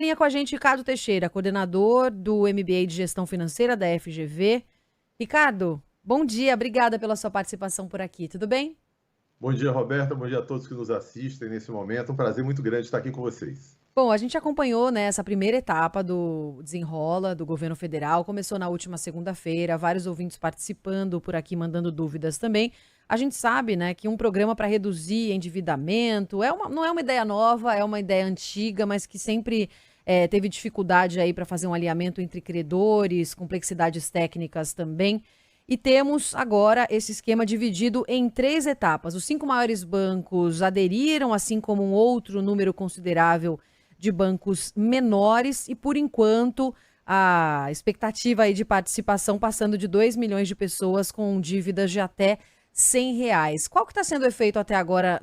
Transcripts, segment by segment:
Linha com a gente, Ricardo Teixeira, coordenador do MBA de Gestão Financeira da FGV. Ricardo, bom dia, obrigada pela sua participação por aqui, tudo bem? Bom dia, Roberta. Bom dia a todos que nos assistem nesse momento. Um prazer muito grande estar aqui com vocês. Bom, a gente acompanhou, né, essa primeira etapa do Desenrola do governo federal, começou na última segunda-feira, vários ouvintes participando por aqui, mandando dúvidas também. A gente sabe, né, que um programa para reduzir endividamento não é uma ideia nova, é uma ideia antiga, mas que sempre teve dificuldade aí para fazer um alinhamento entre credores, complexidades técnicas também. E temos agora esse esquema dividido em 3 etapas. Os 5 maiores bancos aderiram, assim como um outro número considerável de bancos menores e, por enquanto, a expectativa aí de participação passando de 2 milhões de pessoas com dívidas de até R$ 100. Qual que está sendo o efeito até agora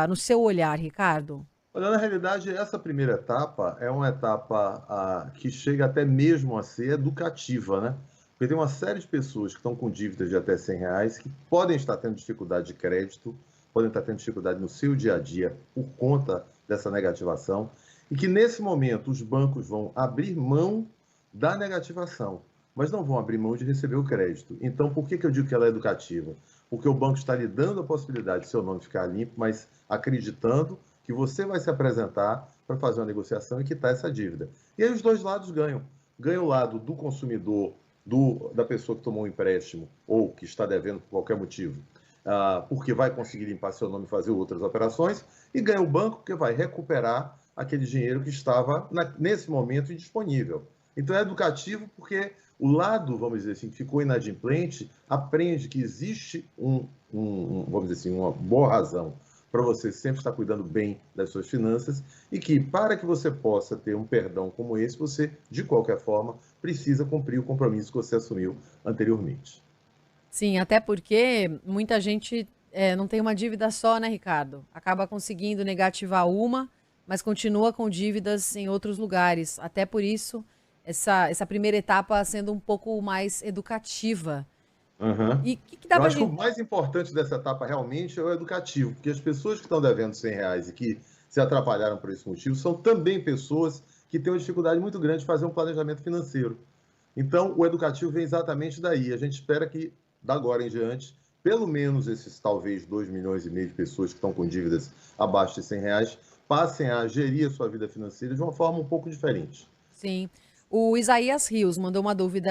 no seu olhar, Ricardo? Olha, na realidade, essa primeira etapa é uma etapa que chega até mesmo a ser educativa, né? Porque tem uma série de pessoas que estão com dívidas de até R$ 100 que podem estar tendo dificuldade de crédito, podem estar tendo dificuldade no seu dia a dia por conta dessa negativação, e que nesse momento os bancos vão abrir mão da negativação, mas não vão abrir mão de receber o crédito. Então, por que eu digo que ela é educativa? Porque o banco está lhe dando a possibilidade de seu nome ficar limpo, mas acreditando que você vai se apresentar para fazer uma negociação e quitar essa dívida. E aí os dois lados ganham. Ganha o lado do consumidor, da pessoa que tomou um empréstimo ou que está devendo por qualquer motivo, porque vai conseguir limpar seu nome e fazer outras operações, e ganha o banco porque vai recuperar aquele dinheiro que estava, nesse momento, indisponível. Então é educativo porque o lado, vamos dizer assim, que ficou inadimplente, aprende que existe vamos dizer assim, uma boa razão para você sempre estar cuidando bem das suas finanças e que, para que você possa ter um perdão como esse, você, de qualquer forma, precisa cumprir o compromisso que você assumiu anteriormente. Sim, até porque muita gente não tem uma dívida só, né, Ricardo? Acaba conseguindo negativar uma, mas continua com dívidas em outros lugares. Até por isso, essa primeira etapa sendo um pouco mais educativa. Uhum. E o que dá Eu pra acho que o gente. mais importante dessa etapa realmente é o educativo, porque as pessoas que estão devendo R$ 100 e que se atrapalharam por esse motivo são também pessoas que têm uma dificuldade muito grande de fazer um planejamento financeiro. Então, o educativo vem exatamente daí. A gente espera que, da agora em diante, pelo menos esses talvez 2,5 milhões de pessoas que estão com dívidas abaixo de R$ 100 passem a gerir a sua vida financeira de uma forma um pouco diferente. Sim. O Isaías Rios mandou uma dúvida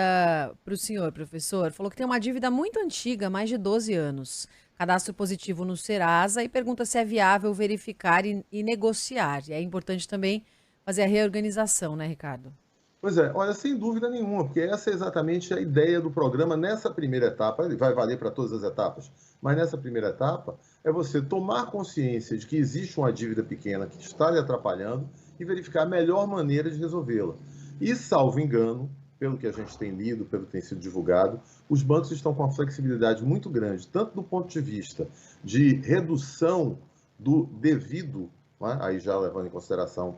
para o senhor, professor. Falou que tem uma dívida muito antiga, mais de 12 anos. Cadastro positivo no Serasa e pergunta se é viável verificar e negociar. E é importante também fazer a reorganização, né, Ricardo? Pois é, olha, sem dúvida nenhuma, porque essa é exatamente a ideia do programa nessa primeira etapa. Ele vai valer para todas as etapas, mas nessa primeira etapa é você tomar consciência de que existe uma dívida pequena que está lhe atrapalhando e verificar a melhor maneira de resolvê-la. E, salvo engano, pelo que a gente tem lido, pelo que tem sido divulgado, os bancos estão com uma flexibilidade muito grande, tanto do ponto de vista de redução do devido, né, aí já levando em consideração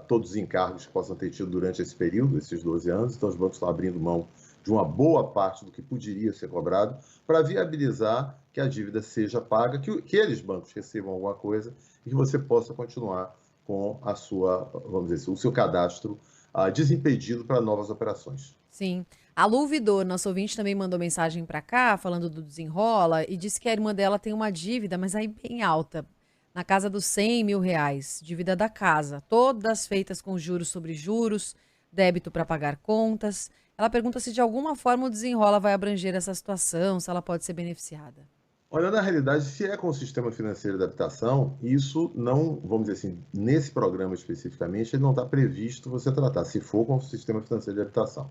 todos os encargos que possam ter tido durante esse período, esses 12 anos. Então, os bancos estão abrindo mão de uma boa parte do que poderia ser cobrado para viabilizar que a dívida seja paga, que aqueles bancos recebam alguma coisa e que você possa continuar com a sua, vamos dizer, o seu cadastro desimpedido para novas operações. Sim. A Lu Vidor, nossa ouvinte, também mandou mensagem para cá, falando do Desenrola, e disse que a irmã dela tem uma dívida, mas aí bem alta, na casa dos R$ 100 mil, dívida da casa, todas feitas com juros sobre juros, débito para pagar contas. Ela pergunta se de alguma forma o Desenrola vai abranger essa situação, se ela pode ser beneficiada. Olha, na realidade, se é com o sistema financeiro de habitação, isso não, vamos dizer assim, nesse programa especificamente, ele não está previsto você tratar, se for com o sistema financeiro de habitação.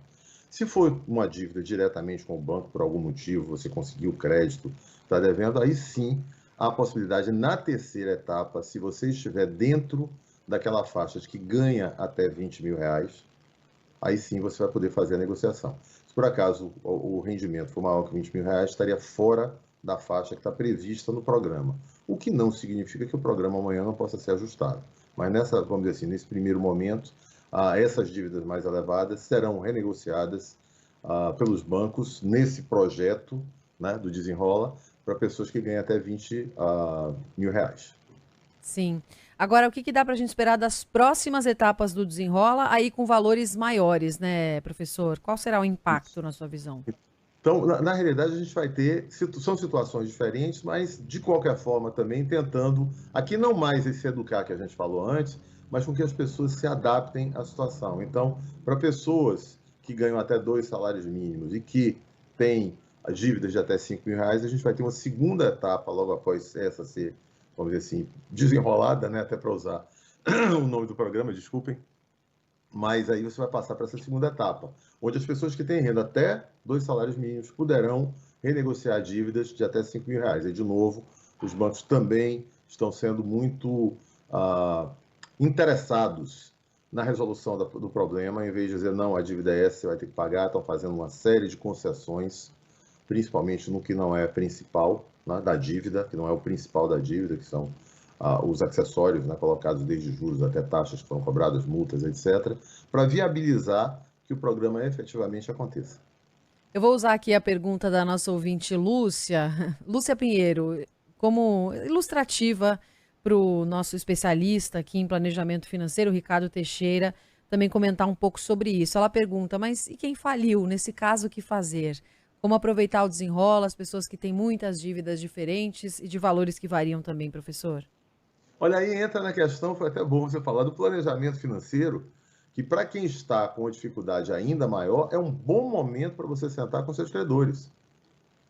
Se for uma dívida diretamente com o banco, por algum motivo, você conseguiu crédito, está devendo, aí sim há a possibilidade, na terceira etapa, se você estiver dentro daquela faixa de que ganha até R$ 20 mil, aí sim você vai poder fazer a negociação. Se por acaso o rendimento for maior que R$ 20 mil, estaria fora da faixa que está prevista no programa. O que não significa que o programa amanhã não possa ser ajustado. Mas vamos dizer assim, nesse primeiro momento, essas dívidas mais elevadas serão renegociadas pelos bancos nesse projeto, né, do Desenrola para pessoas que ganham até R$ 20 mil. Sim. Agora, o que dá para a gente esperar das próximas etapas do Desenrola, aí com valores maiores, né, professor? Qual será o impacto na sua visão? Então, na realidade, a gente vai ter, são situações diferentes, mas de qualquer forma também tentando, aqui não mais esse educar que a gente falou antes, mas com que as pessoas se adaptem à situação. Então, para pessoas que ganham até 2 salários mínimos e que têm dívidas de até 5 mil reais, a gente vai ter uma segunda etapa logo após essa ser, vamos dizer assim, desenrolada, né? Até para usar o nome do programa, desculpem. Mas aí você vai passar para essa segunda etapa, onde as pessoas que têm renda até 2 salários mínimos poderão renegociar dívidas de até 5 mil reais. E, de novo, os bancos também estão sendo muito interessados na resolução do problema, em vez de dizer, não, a dívida é essa, você vai ter que pagar, estão fazendo uma série de concessões, principalmente no que não é principal, né, da dívida, que não é o principal da dívida, que são os acessórios, né, colocados desde juros até taxas que foram cobradas, multas, etc., para viabilizar que o programa efetivamente aconteça. Eu vou usar aqui a pergunta da nossa ouvinte Lúcia, Lúcia Pinheiro, como ilustrativa para o nosso especialista aqui em planejamento financeiro, Ricardo Teixeira, também comentar um pouco sobre isso. Ela pergunta, mas e quem faliu? Nesse caso, o que fazer? Como aproveitar o desenrola, as pessoas que têm muitas dívidas diferentes e de valores que variam também, professor? Olha, aí entra na questão, foi até bom você falar, do planejamento financeiro, que para quem está com uma dificuldade ainda maior, é um bom momento para você sentar com seus credores.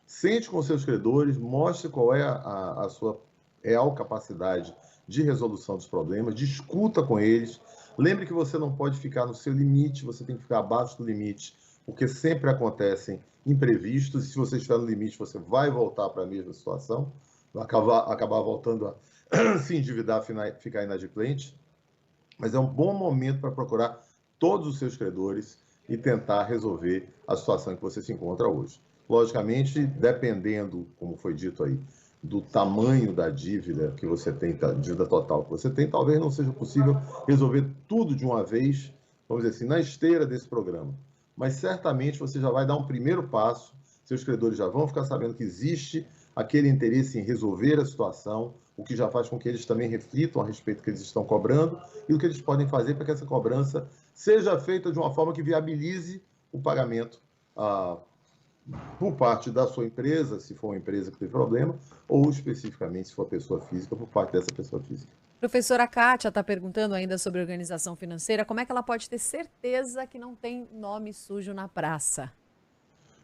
Sente com seus credores, mostre qual é a sua real capacidade de resolução dos problemas, discuta com eles. Lembre que você não pode ficar no seu limite, você tem que ficar abaixo do limite, porque sempre acontecem imprevistos, e se você estiver no limite, você vai voltar para a mesma situação, vai acabar voltando a se endividar, ficar inadimplente. Mas é um bom momento para procurar todos os seus credores e tentar resolver a situação em que você se encontra hoje. Logicamente, dependendo, como foi dito aí, do tamanho da dívida que você tem, da dívida total que você tem, talvez não seja possível resolver tudo de uma vez, vamos dizer assim, na esteira desse programa. Mas certamente você já vai dar um primeiro passo, seus credores já vão ficar sabendo que existe aquele interesse em resolver a situação, o que já faz com que eles também reflitam a respeito do que eles estão cobrando e o que eles podem fazer para que essa cobrança seja feita de uma forma que viabilize o pagamento por parte da sua empresa, se for uma empresa que tem problema, ou especificamente, se for pessoa física, por parte dessa pessoa física. Professora Kátia está perguntando ainda sobre organização financeira. Como é que ela pode ter certeza que não tem nome sujo na praça?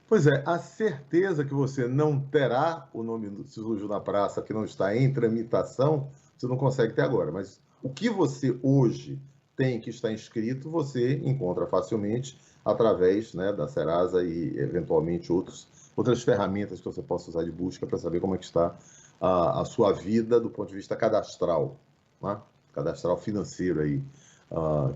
Pois é, a certeza que você não terá o nome sujo na praça, que não está em tramitação, você não consegue ter agora. Mas o que você hoje tem que estar inscrito, você encontra facilmente através, né, da Serasa e, eventualmente, outras ferramentas que você possa usar de busca para saber como é que está a sua vida do ponto de vista cadastral, né? Cadastral financeiro aí,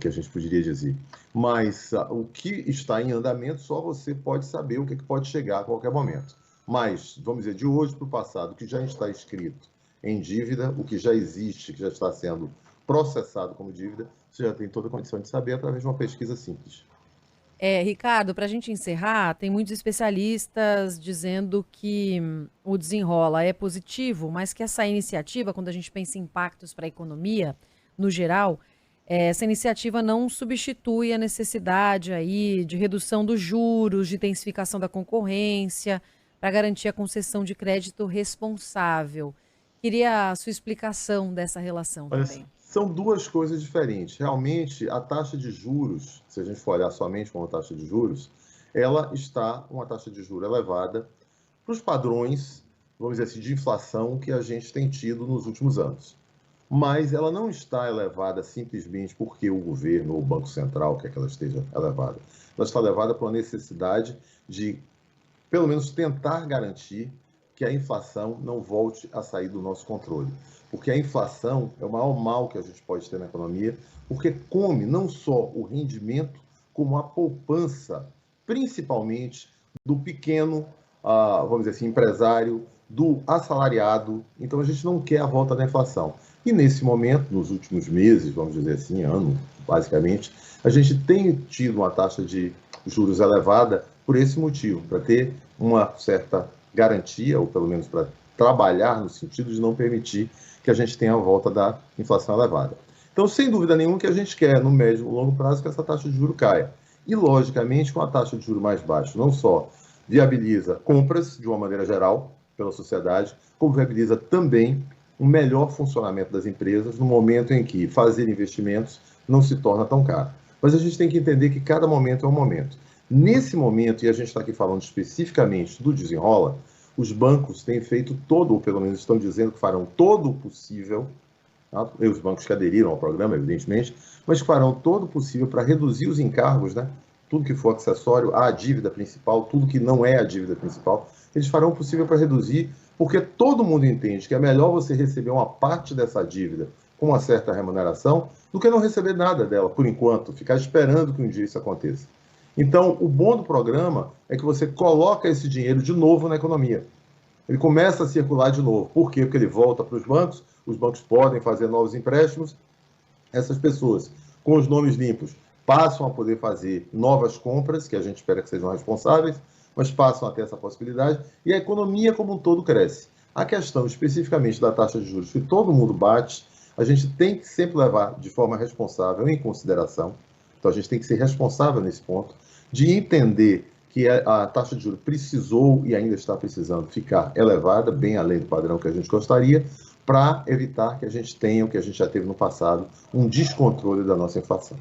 que a gente poderia dizer. Mas o que está em andamento, só você pode saber o que pode chegar a qualquer momento. Mas, vamos dizer, de hoje para o passado, o que já está escrito em dívida, o que já existe, que já está sendo processado como dívida, você já tem toda a condição de saber através de uma pesquisa simples. Ricardo, para a gente encerrar, tem muitos especialistas dizendo que o desenrola é positivo, mas que essa iniciativa, quando a gente pensa em impactos para a economia, no geral, essa iniciativa não substitui a necessidade aí de redução dos juros, de intensificação da concorrência, para garantir a concessão de crédito responsável. Queria a sua explicação dessa relação Olha, também. são duas coisas diferentes. Realmente, a taxa de juros, se a gente for olhar somente como taxa de juros, ela está uma taxa de juros elevada para os padrões, vamos dizer assim, de inflação que a gente tem tido nos últimos anos. Mas ela não está elevada simplesmente porque o governo ou o Banco Central quer que ela esteja elevada. Ela está elevada por uma necessidade de, pelo menos, tentar garantir que a inflação não volte a sair do nosso controle. Porque a inflação é o maior mal que a gente pode ter na economia, porque come não só o rendimento, como a poupança, principalmente do pequeno, vamos dizer assim, empresário, do assalariado. Então, a gente não quer a volta da inflação. E, nesse momento, nos últimos meses, vamos dizer assim, ano, basicamente, a gente tem tido uma taxa de juros elevada por esse motivo, para ter uma certa garantia, ou pelo menos para trabalhar no sentido de não permitir que que a gente tenha a volta da inflação elevada. Então, sem dúvida nenhuma, que a gente quer, no médio e longo prazo, que essa taxa de juros caia. E, logicamente, com a taxa de juros mais baixa, não só viabiliza compras, de uma maneira geral, pela sociedade, como viabiliza também um melhor funcionamento das empresas no momento em que fazer investimentos não se torna tão caro. Mas a gente tem que entender que cada momento é um momento. Nesse momento, e a gente está aqui falando especificamente do Desenrola, os bancos têm feito todo, ou pelo menos estão dizendo que farão todo o possível, tá? E os bancos que aderiram ao programa, evidentemente, mas que farão todo o possível para reduzir os encargos, né? Tudo que for acessório à dívida principal, tudo que não é a dívida principal, eles farão o possível para reduzir, porque todo mundo entende que é melhor você receber uma parte dessa dívida com uma certa remuneração do que não receber nada dela, por enquanto, ficar esperando que um dia isso aconteça. Então, o bom do programa é que você coloca esse dinheiro de novo na economia. Ele começa a circular de novo. Por quê? Porque ele volta para os bancos podem fazer novos empréstimos, essas pessoas com os nomes limpos passam a poder fazer novas compras, que a gente espera que sejam responsáveis, mas passam a ter essa possibilidade, e a economia como um todo cresce. A questão especificamente da taxa de juros, que todo mundo bate, a gente tem que sempre levar de forma responsável em consideração, então a gente tem que ser responsável nesse ponto, de entender que a taxa de juros precisou e ainda está precisando ficar elevada, bem além do padrão que a gente gostaria, para evitar que a gente tenha o que a gente já teve no passado, um descontrole da nossa inflação.